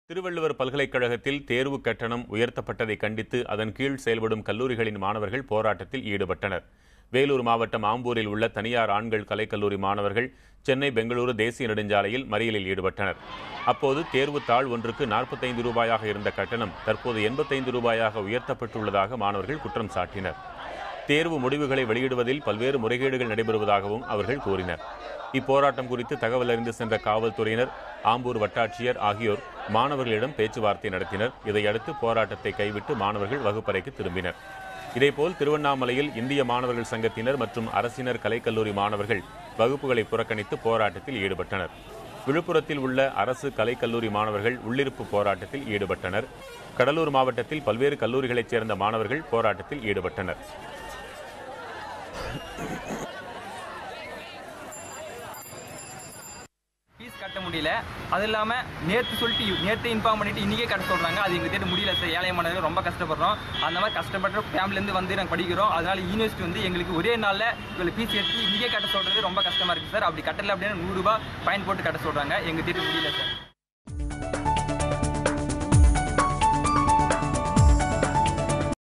திருவள்ளுவர் பல்கலைக்கழகத்தில் தேர்வு கட்டணம் உயர்த்தப்பட்டதை கண்டித்து அதன் கீழ் செயல்படும் கல்லூரிகளின் மாணவர்கள் போராட்டத்தில் ஈடுபட்டனர். வேலூர் மாவட்டம் ஆம்பூரில் உள்ள தனியார் ஆண்கள் கலைக்கல்லூரி மாணவர்கள் சென்னை பெங்களூரு தேசிய நெடுஞ்சாலையில் மறியலில் ஈடுபட்டனர். அப்போது தேர்வு தாள் ஒன்றுக்கு 45 ரூபாயாக இருந்த கட்டணம் தற்போது 85 ரூபாயாக உயர்த்தப்பட்டுள்ளதாக மாணவர்கள் குற்றம் சாட்டினர். தேர்வு முடிவுகளை வெளியிடுவதில் பல்வேறு முறைகேடுகள் நடைபெறுவதாகவும் அவர்கள் கூறினர். இப்போராட்டம் குறித்து தகவல் அறிந்து சென்ற காவல்துறையினர், ஆம்பூர் வட்டாட்சியர் ஆகியோர் மாணவர்களிடம் பேச்சுவார்த்தை நடத்தினர். இதையடுத்து போராட்டத்தை கைவிட்டு மாணவர்கள் வகுப்பறைக்கு திரும்பினர். இதேபோல் திருவண்ணாமலையில் இந்திய மாணவர்கள் சங்கத்தினர் மற்றும் அரசினர் கலைக்கல்லூரி மாணவர்கள் வகுப்புகளை புறக்கணித்து போராட்டத்தில் ஈடுபட்டனர். விழுப்புரத்தில் உள்ள அரசு கலைக்கல்லூரி மாணவர்கள் உள்ளிருப்பு போராட்டத்தில் ஈடுபட்டனர். கடலூர் மாவட்டத்தில் பல்வேறு கல்லூரிகளைச் சேர்ந்த மாணவர்கள் போராட்டத்தில் ஈடுபட்டனர். ஃபீஸ் கட்ட முடியல. அது இல்லாமல் நேற்று இன்ஃபார்ம் பண்ணிட்டு இன்றைக்கே கட்ட சொல்கிறாங்க. அது எங்கள் தேட்டு முடியல சார். ஏழை மாணவர்கள் ரொம்ப கஷ்டப்படுறோம். அந்த மாதிரி கஷ்டப்பட்ட ஃபேமிலிலேருந்து வந்து நாங்கள் படிக்கிறோம். அதனால் யூனிவர்சிட்டி வந்து எங்களுக்கு ஒரே நாளில் இவ்வளோ ஃபீஸ் எடுத்து இன்றைக்கே கட்ட சொல்கிறது ரொம்ப கஷ்டமாக இருக்குது சார். அப்படி கட்டலை அப்படின்னா 100 ரூபாய் ஃபைன் போட்டு கட்ட சொல்கிறாங்க. எங்கள் தேட்டு முடியல சார்.